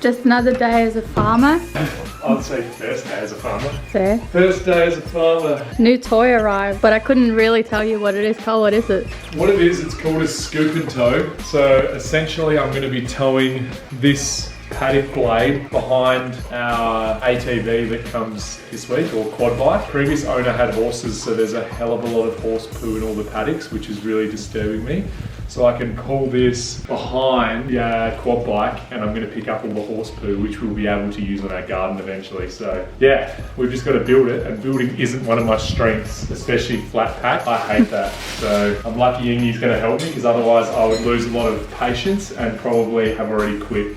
Just another day as a farmer. I'd say first day as a farmer. Fair. First day as a farmer. New toy arrived, but I couldn't really tell you what it is. Carl, what is it? What it is, it's called a scoop and tow. So essentially I'm going to be towing this paddock blade behind our ATV that comes this week, or quad bike. Previous owner had horses, so there's a hell of a lot of horse poo in all the paddocks, which is really disturbing me. So I can pull this behind the quad bike and I'm going to pick up all the horse poo, which we'll be able to use on our garden eventually. So yeah, we've just got to build it, and building isn't one of my strengths, especially flat pack. I hate that. So I'm lucky Yingy's going to help me, because otherwise I would lose a lot of patience and probably have already quit.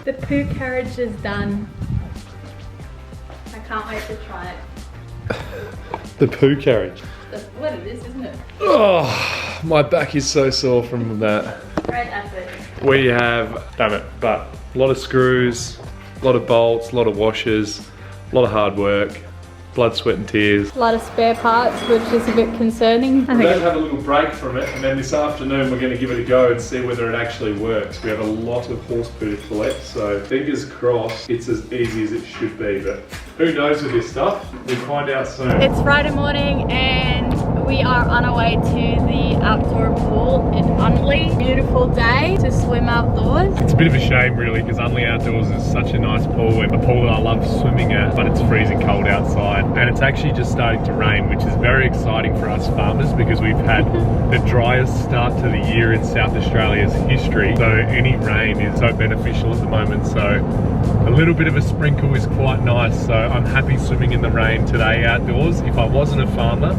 The poo carriage is done. I can't wait to try it. The poo carriage. That's what it is, isn't it? Oh, my back is so sore from that. Great effort. We have done it, but a lot of screws, a lot of bolts, a lot of washers, a lot of hard work, blood, sweat and tears. A lot of spare parts, which is a bit concerning. We're going to have a little break from it, and then this afternoon we're going to give it a go and see whether it actually works. We have a lot of horse poo to collect, so fingers crossed it's as easy as it should be, but who knows with this stuff? We'll find out soon. It's Friday morning and we are on our way to the outdoor pool in Unley. Beautiful day to swim outdoors. It's a bit of a shame really, because Unley Outdoors is such a nice pool, and a pool that I love swimming at, but it's freezing cold outside. And it's actually just starting to rain, which is very exciting for us farmers, because we've had the driest start to the year in South Australia's history. So any rain is so beneficial at the moment. So a little bit of a sprinkle is quite nice. So I'm happy swimming in the rain today outdoors. If I wasn't a farmer,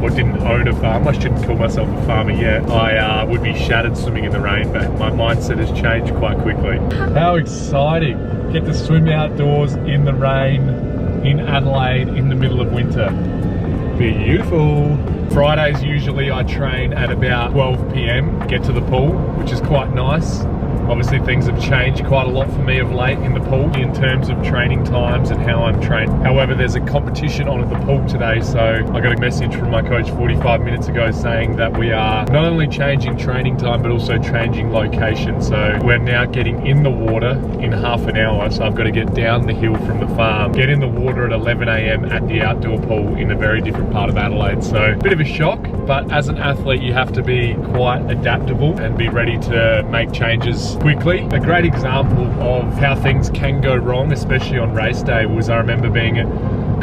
or didn't own a farm, I shouldn't call myself a farmer yet, I would be shattered swimming in the rain, but my mindset has changed quite quickly. How exciting! Get to swim outdoors in the rain in Adelaide in the middle of winter. Beautiful. Fridays usually I train at about 12 PM, get to the pool, which is quite nice. Obviously things have changed quite a lot for me of late in the pool in terms of training times and how I'm trained. However, there's a competition on at the pool today, so I got a message from my coach 45 minutes ago saying that we are not only changing training time but also changing location. So we're now getting in the water in half an hour, so I've got to get down the hill from the farm, get in the water at 11 AM at the outdoor pool in a very different part of Adelaide. So a bit of a shock, but as an athlete you have to be quite adaptable and be ready to make changes quickly. A great example of how things can go wrong, especially on race day, was I remember being at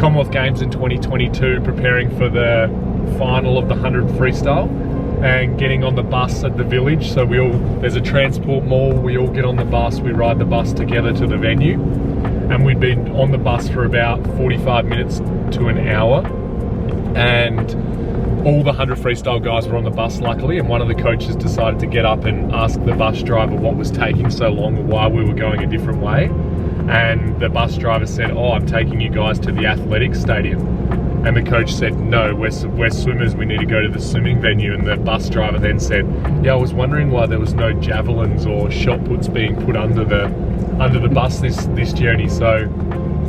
Commonwealth Games in 2022 preparing for the final of the 100 freestyle and getting on the bus at the village. So there's a transport mall, we all get on the bus, we ride the bus together to the venue, and we'd been on the bus for about 45 minutes to an hour, and all the 100 freestyle guys were on the bus luckily, and one of the coaches decided to get up and ask the bus driver what was taking so long or why we were going a different way. And the bus driver said, "Oh, I'm taking you guys to the athletics stadium." And the coach said, "No, we're swimmers, we need to go to the swimming venue." And the bus driver then said, "Yeah, I was wondering why there was no javelins or shot puts being put under the bus this journey." So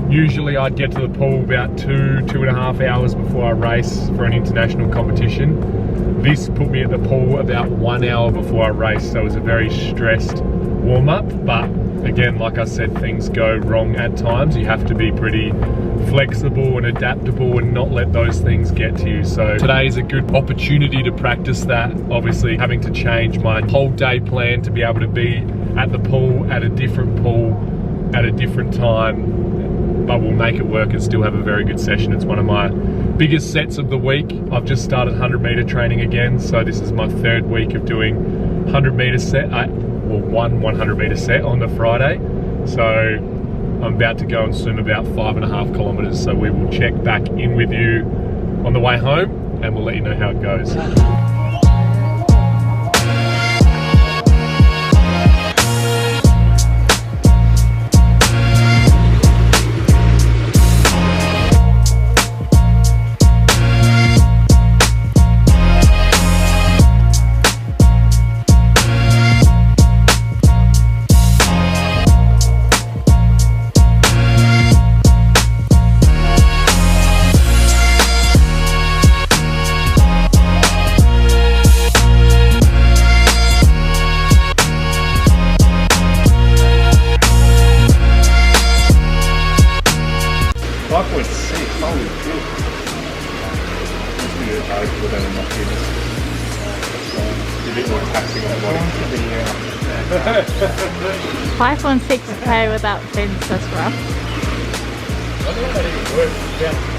usually I'd get to the pool about 2.5 hours before I race for an international competition. This put me at the pool about 1 hour before I race, so it was a very stressed warm-up. But again, like I said, things go wrong at times. You have to be pretty flexible and adaptable and not let those things get to you. So today is a good opportunity to practice that. Obviously having to change my whole day plan to be able to be at the pool, at a different pool, at a different time, but we'll make it work and still have a very good session. It's one of my biggest sets of the week. I've just started 100 meter training again, so this is my third week of doing 100 meter set, one 100 meter set on the Friday. So I'm about to go and swim about 5.5 kilometers, so we will check back in with you on the way home and we'll let you know how it goes. Five on 6K without fins, that's rough. I don't know if that even works. Yeah.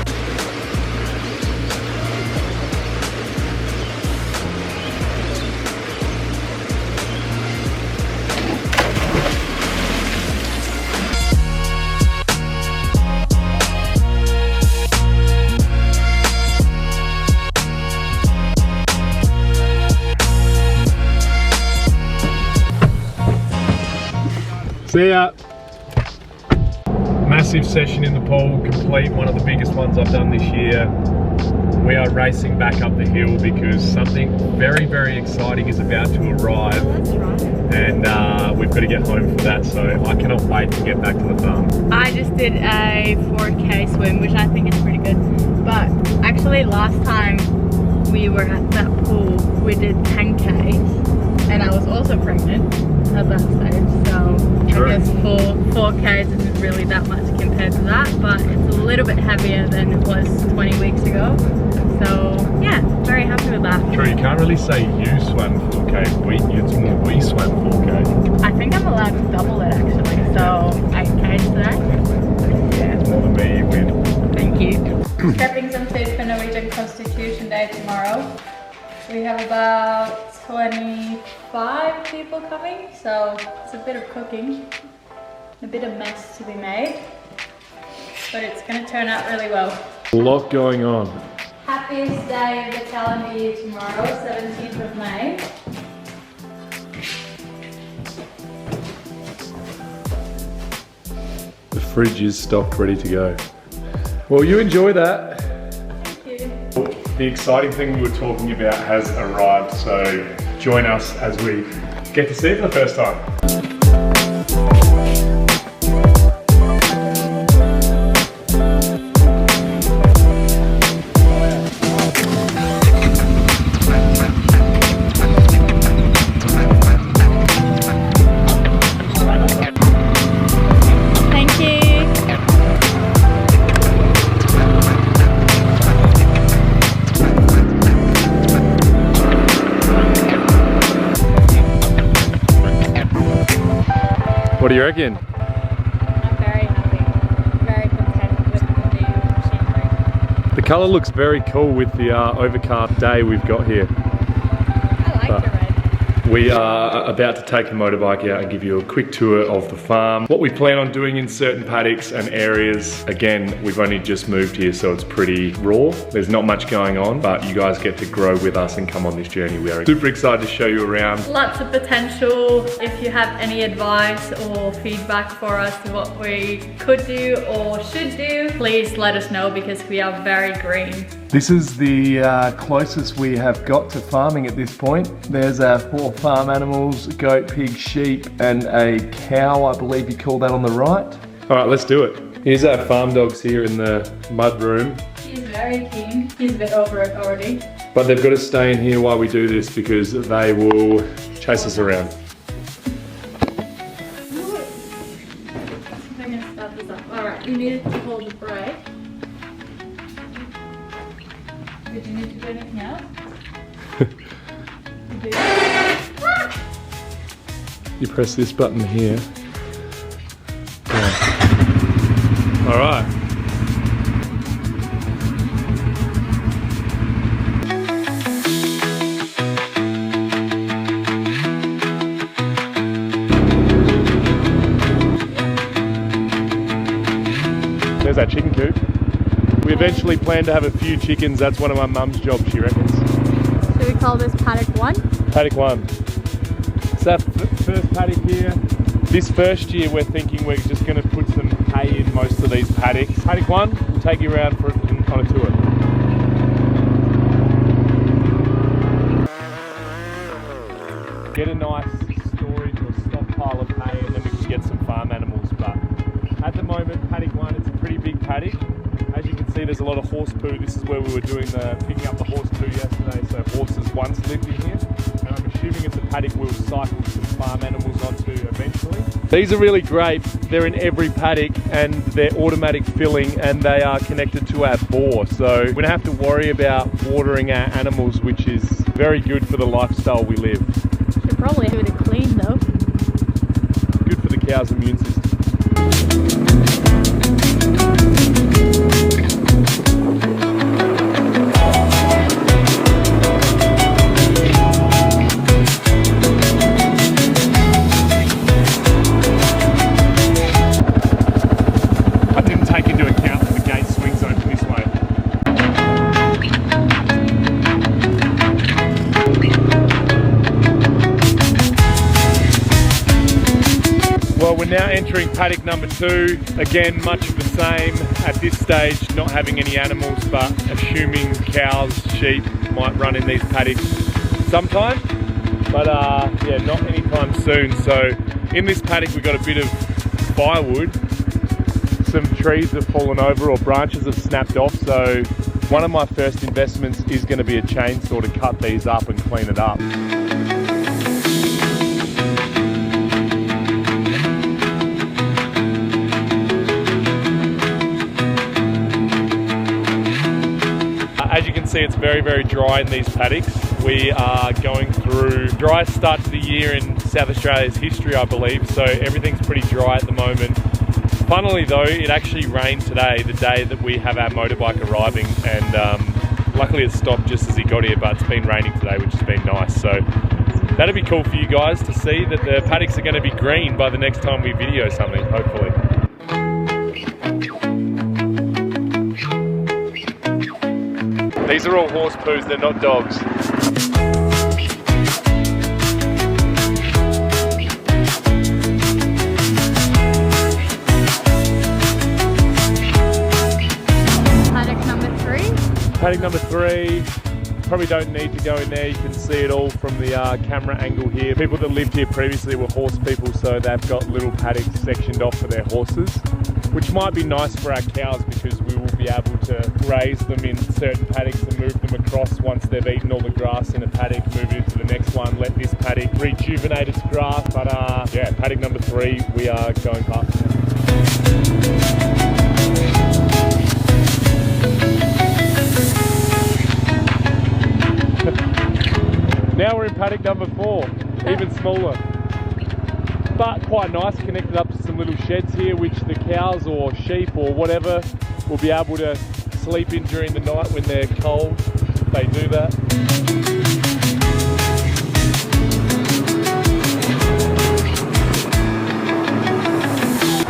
See ya. Massive session in the pool, complete, one of the biggest ones I've done this year. We are racing back up the hill because something very, very exciting is about to arrive. Oh, that's right. And we've got to get home for that, so I cannot wait to get back to the farm. I just did a 4K swim, which I think is pretty good. But actually last time we were at that pool, we did 10Ks. And I was also pregnant at that stage, so True. I guess 4Ks isn't really that much compared to that, but it's a little bit heavier than it was 20 weeks ago. So yeah, very happy with that. True, you can't really say you swam 4K, it's more we swam 4K. I think I'm allowed to double it actually, so 8Ks today. Yeah, it's more than me, you win. Thank you. Prepping some food for Norwegian Constitution Day tomorrow. We have about 25 people coming, so it's a bit of cooking, a bit of mess to be made, but it's going to turn out really well. A lot going on. Happiest day of the calendar year tomorrow, 17th of May. The fridge is stocked, ready to go. Well, you enjoy that. Thank you. The exciting thing we were talking about has arrived, so join us as we get to see it for the first time. Thank you. What do you reckon? I'm very happy, very content with the new machinery. The colour looks very cool with the overcast day we've got here. I like the red. We are about to take the motorbike out and give you a quick tour of the farm. What we plan on doing in certain paddocks and areas. Again, we've only just moved here, so it's pretty raw. There's not much going on, but you guys get to grow with us and come on this journey. We are super excited to show you around. Lots of potential. If you have any advice or feedback for us to what we could do or should do, please let us know because we are very green. This is the closest we have got to farming at this point. There's our 4 farm animals, goat, pig, sheep, and a cow, I believe you call that on the right. All right, let's do it. Here's our farm dogs here in the mud room. He's very keen. He's a bit over it already. But they've got to stay in here while we do this because they will chase us around. I'm gonna start this up. Alright, you needed to hold the brake. Did you need to do anything else? You did. You press this button here. Yeah. All right. There's our chicken coop. We eventually plan to have a few chickens. That's one of my mum's jobs, she reckons. Should we call this paddock 1? Paddock 1. So our first paddock here. This first year we're thinking we're just going to put some hay in most of these paddocks. Paddock 1, we'll take you around for on a tour. Get a nice storage or stockpile of hay and then we can get some farm animals. But at the moment, paddock 1, it's a pretty big paddock. As you can see, there's a lot of horse poo. This is where we were picking up the horse poo yesterday. So horses once lived in here. And I'm assuming it's a paddock we'll cycle some farm animals onto eventually. These are really great. They're in every paddock and they're automatic filling and they are connected to our bore. So we don't have to worry about watering our animals, which is very good for the lifestyle we live. Should probably give it a clean though. Good for the cow's immune system. I didn't take into account that the gate swings open this way. Well, we're now entering paddock number 2. Again, much of the same. At this stage, not having any animals, but assuming cows, sheep might run in these paddocks sometime. But yeah, not anytime soon. So in this paddock, we've got a bit of firewood. Some trees have fallen over or branches have snapped off. So one of my first investments is going to be a chainsaw to cut these up and clean it up. As you can see, it's very, very dry in these paddocks. We are going through driest start to the year in South Australia's history, I believe, so everything's pretty dry at the moment. Funnily though, it actually rained today, the day that we have our motorbike arriving, and luckily it stopped just as he got here, but it's been raining today, which has been nice. So that'll be cool for you guys to see that the paddocks are going to be green by the next time we video something, hopefully. These are all horse poos, they're not dogs. Paddock number 3. Paddock number 3, probably don't need to go in there, you can see it all from the camera angle here. People that lived here previously were horse people, so they've got little paddocks sectioned off for their horses, which might be nice for our cows because we will be able to graze them in certain paddocks and move them across once they've eaten all the grass in a paddock, move it into the next one, let this paddock rejuvenate its grass. But yeah, paddock number 3, we are going past now. Now we're in paddock number 4, even smaller. But quite nice, connected up to some little sheds here, which the cows or sheep or whatever will be able to sleep in during the night when they're cold. They do that.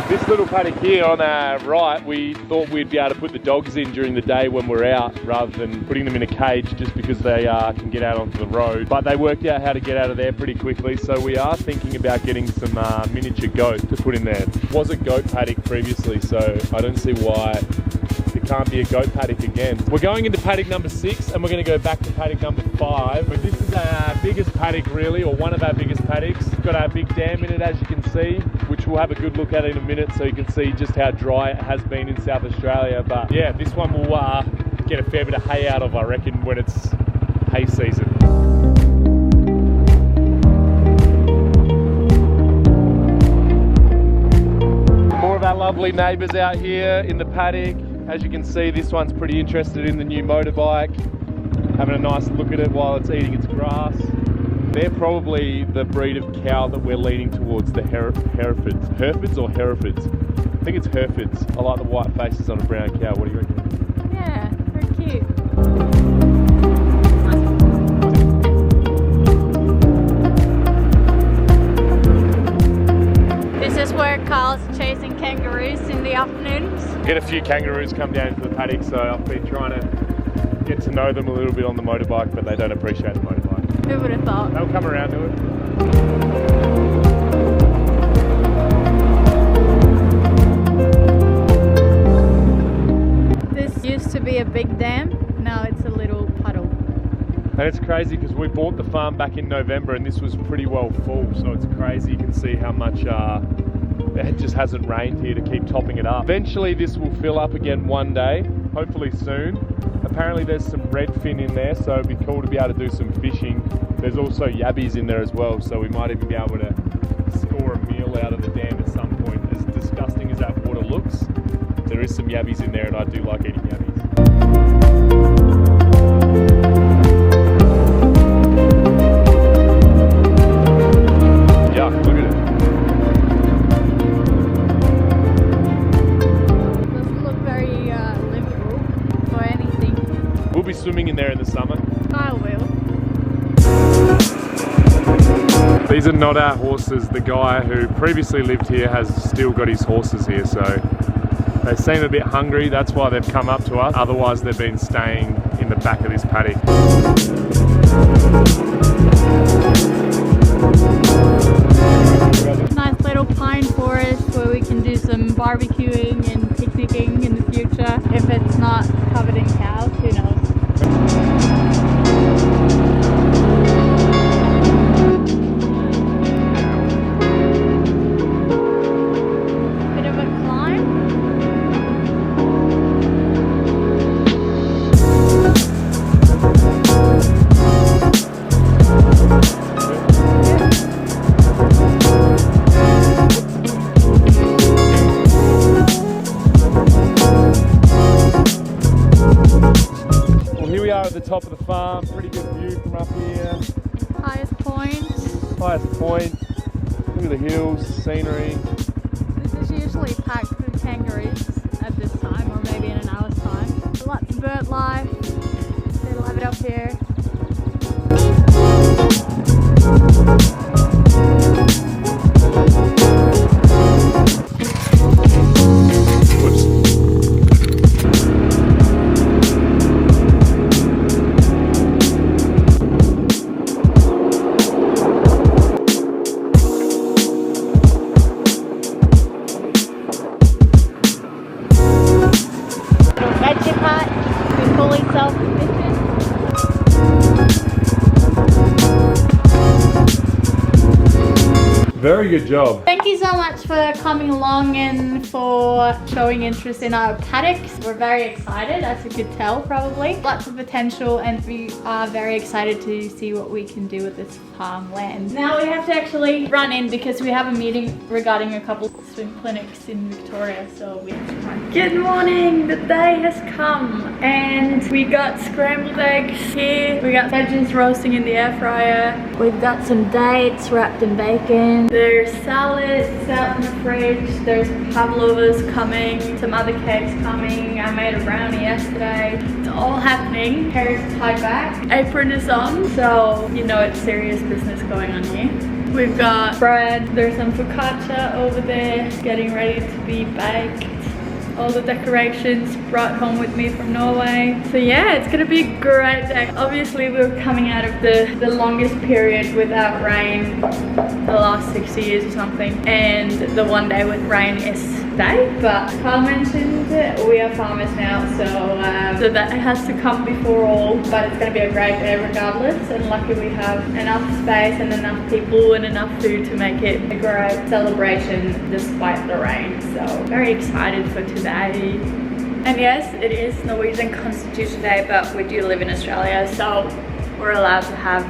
This little paddock here on our right, we thought we'd be able to put the dogs in during the day when we're out, rather than putting them in a cage just because they can get out onto the road. But they worked out how to get out of there pretty quickly, so we are thinking about getting some miniature goat to put in there. It was a goat paddock previously, so I don't see why it can't be a goat paddock again. We're going into paddock number 6 and we're going to go back to paddock number 5. But this is our biggest paddock really, or one of our biggest paddocks. It's got our big dam in it, as you can see, which we'll have a good look at in a minute so you can see just how dry it has been in South Australia. But yeah, this one will get a fair bit of hay out of, I reckon, when it's hay season. More of our lovely neighbours out here in the paddock. As you can see, this one's pretty interested in the new motorbike, having a nice look at it while it's eating its grass. They're probably the breed of cow that we're leaning towards, the Herefords. Herefords or Herefords? I think it's Herefords. I like the white faces on a brown cow. What do you reckon? Yeah, they're cute. This is where Carl's chasing kangaroos in the afternoons. We get a few kangaroos come down into the paddock, so I've been trying to get to know them a little bit on the motorbike, but they don't appreciate the motorbike. Who would have thought? They'll come around to it. This used to be a big dam, now it's a little puddle. And it's crazy because we bought the farm back in November and this was pretty well full, so it's crazy. You can see how much it just hasn't rained here to keep topping it up. Eventually this will fill up again one day, hopefully soon. Apparently there's some redfin in there, so it'd be cool to be able to do some fishing. There's also yabbies in there as well, so we might even be able to score a meal out of the dam at some point. As disgusting as that water looks, there is some yabbies in there and I do like eating yabbies. Yuck, look at it. Doesn't look very livable for anything. We'll be swimming in there in the summer. I will. These are not our horses. The guy who previously lived here has still got his horses here, so they seem a bit hungry. That's why they've come up to us. Otherwise they've been staying in the back of this paddock. Nice little pine forest where we can do some barbecuing and picnicking in the future. If it's not covered in cows, who knows? Bit of a climb. At the top of the farm, pretty good view from up here. Highest point. Highest point. Look at the hills, scenery. This is usually packed with kangaroos at this time, or maybe in an hour's time. Lots of bird life. They love it up here. Fully self-sufficient. Very good job. Thank you so much for coming along and for showing interest in our paddocks. We're very excited, as you could tell probably. Lots of potential and we are very excited to see what we can do with this farmland. Now we have to actually run in because we have a meeting regarding a couple swim clinics in Victoria, so we have to run. Good morning! The day has come and we got scrambled eggs here. We got veggies roasting in the air fryer. We've got some dates wrapped in bacon. There's salads out in the fridge. There's pavlovas coming, some other cakes coming. I made a brownie yesterday. It's all happening. Hair is tied back. Apron is on, so you know it's serious business going on here. We've got bread. There's some focaccia over there getting ready to be baked. All the decorations brought home with me from Norway. So yeah, it's gonna be a great day. Obviously we're coming out of the longest period without rain, the last 60 years or something. And the one day with rain is today. But Carl mentioned we are farmers now, so that has to come before all. But it's gonna be a great day regardless. And lucky we have enough space and enough people and enough food to make it a great celebration despite the rain. So very excited for today. And yes, it is Norwegian Constitution Day, but we do live in Australia, so we're allowed to have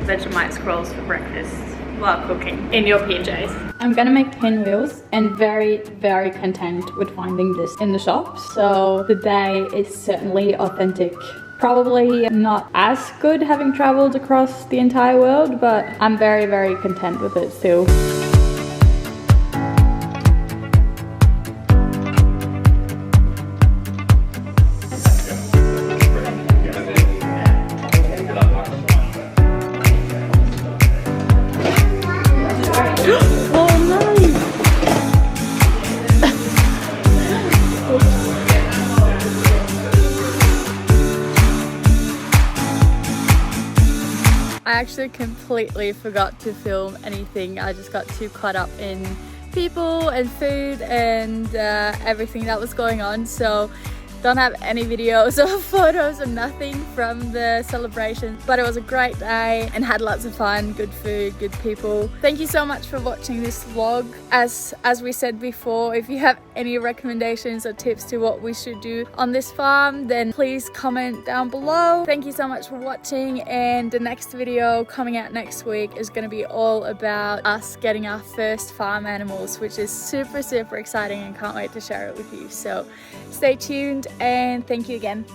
Vegemite scrolls for breakfast while cooking in your PJs. I'm gonna make pinwheels and very, very content with finding this in the shops. So the day is certainly authentic. Probably not as good having traveled across the entire world, but I'm very, very content with it still. Oh no! Oops. I actually completely forgot to film anything. I just got too caught up in people and food and everything that was going on, so don't have any videos or photos or nothing from the celebration, but it was a great day and had lots of fun, good food, good people. Thank you so much for watching this vlog. As we said before, if you have any recommendations or tips to what we should do on this farm, then please comment down below. Thank you so much for watching, and the next video coming out next week is going to be all about us getting our first farm animals, which is super exciting and can't wait to share it with you. So stay tuned, and thank you again.